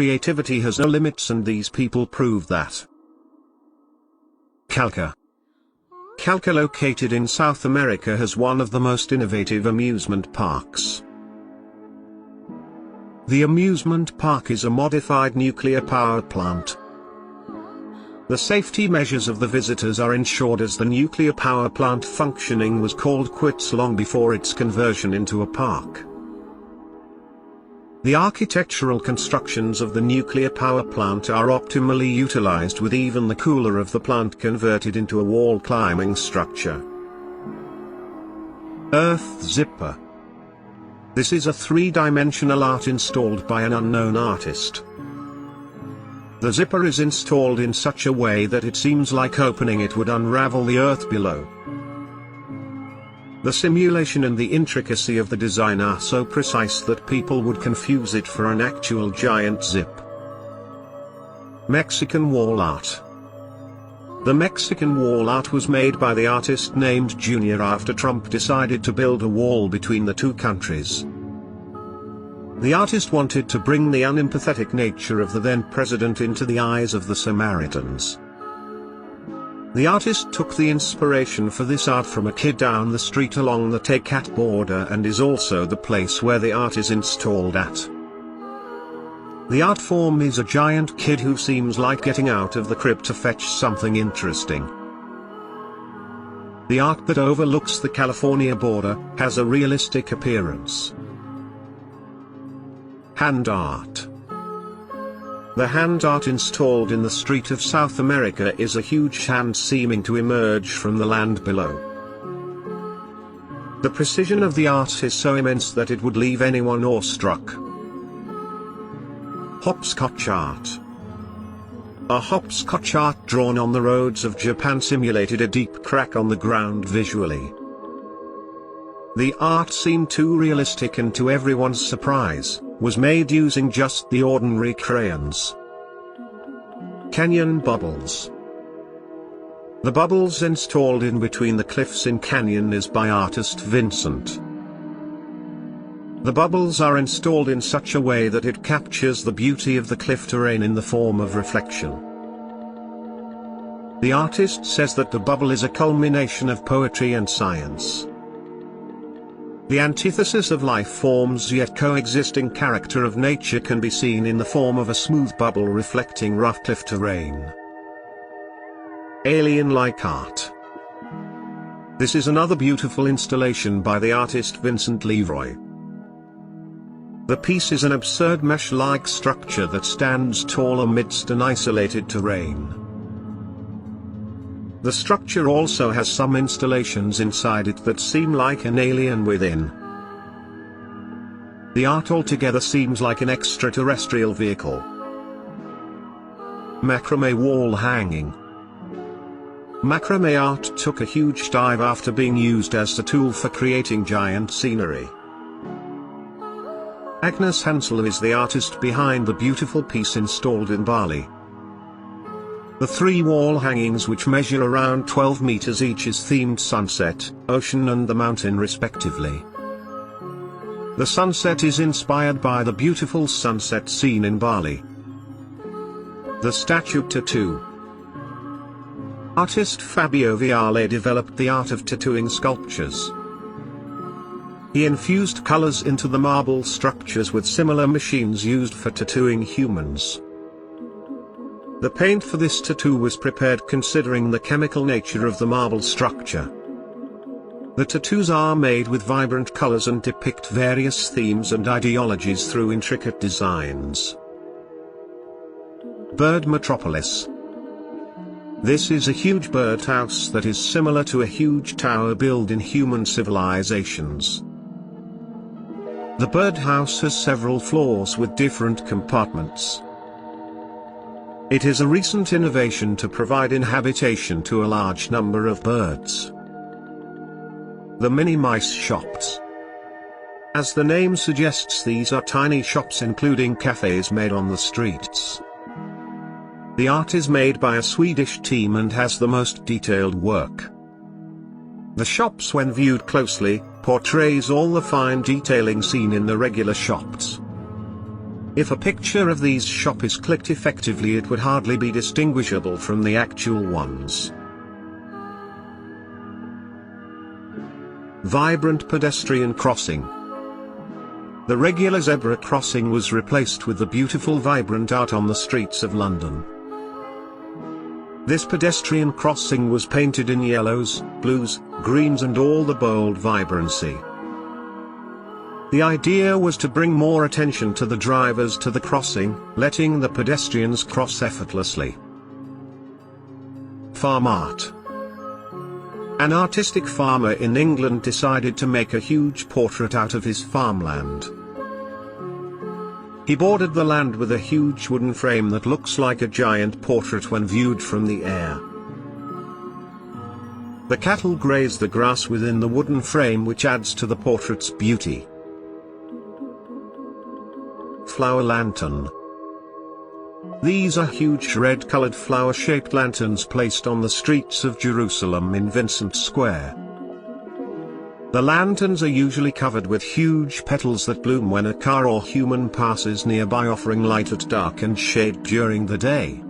creativity has no limits, and these people prove that. Calca. Calca, located in South America, has one of the most innovative amusement parks. The amusement park is a modified nuclear power plant. The safety measures of the visitors are ensured, as the nuclear power plant functioning was called quits long before its conversion into a park. The architectural constructions of the nuclear power plant are optimally utilized, with even the cooler of the plant converted into a wall climbing structure. Earth Zipper. This is a three-dimensional art installed by an unknown artist. The zipper is installed in such a way that it seems like opening it would unravel the earth below. The simulation and the intricacy of the design are so precise that people would confuse it for an actual giant zip. Mexican wall art. The Mexican wall art was made by the artist named Junior after Trump decided to build a wall between the two countries. The artist wanted to bring the unempathetic nature of the then president into the eyes of the Samaritans. The artist took the inspiration for this art from a kid down the street along the Tecate border, and is also the place where the art is installed at. The art form is a giant kid who seems like getting out of the crib to fetch something interesting. The art that overlooks the California border has a realistic appearance. Hand art. The hand art installed in the street of South America is a huge hand seeming to emerge from the land below. The precision of the art is so immense that it would leave anyone awestruck. Hopscotch art. A hopscotch art drawn on the roads of Japan simulated a deep crack on the ground visually. The art seemed too realistic, and to everyone's surprise, was made using just the ordinary crayons. Canyon bubbles. The bubbles installed in between the cliffs in Canyon is by artist Vincent. The bubbles are installed in such a way that it captures the beauty of the cliff terrain in the form of reflection. The artist says that the bubble is a culmination of poetry and science. The antithesis of life forms yet coexisting character of nature can be seen in the form of a smooth bubble reflecting rough cliff terrain. Alien-like art. This is another beautiful installation by the artist Vincent Leroy. The piece is an absurd mesh-like structure that stands tall amidst an isolated terrain. The structure also has some installations inside it that seem like an alien within. The art altogether seems like an extraterrestrial vehicle. Macrame wall hanging. Macrame art took a huge dive after being used as a tool for creating giant scenery. Agnes Hansel is the artist behind the beautiful piece installed in Bali. The three wall hangings, which measure around 12 meters each, is themed sunset, ocean and the mountain respectively. The sunset is inspired by the beautiful sunset scene in Bali. The statue tattoo. Artist Fabio Viale developed the art of tattooing sculptures. He infused colors into the marble structures with similar machines used for tattooing humans. The paint for this tattoo was prepared considering the chemical nature of the marble structure. The tattoos are made with vibrant colors and depict various themes and ideologies through intricate designs. Bird Metropolis. This is a huge birdhouse that is similar to a huge tower built in human civilizations. The birdhouse has several floors with different compartments. It is a recent innovation to provide inhabitation to a large number of birds. The mini mice shops. As the name suggests, these are tiny shops including cafes made on the streets. The art is made by a Swedish team and has the most detailed work. The shops, when viewed closely, portrays all the fine detailing seen in the regular shops. If a picture of these shop is clicked effectively, it would hardly be distinguishable from the actual ones. Vibrant pedestrian crossing. The regular zebra crossing was replaced with the beautiful vibrant art on the streets of London. This pedestrian crossing was painted in yellows, blues, greens and all the bold vibrancy. The idea was to bring more attention to the drivers to the crossing, letting the pedestrians cross effortlessly. Farm art. An artistic farmer in England decided to make a huge portrait out of his farmland. He bordered the land with a huge wooden frame that looks like a giant portrait when viewed from the air. The cattle graze the grass within the wooden frame, which adds to the portrait's beauty. Flower lantern. These are huge red-colored flower-shaped lanterns placed on the streets of Jerusalem in Vincent Square. The lanterns are usually covered with huge petals that bloom when a car or human passes nearby, offering light at dark and shade during the day.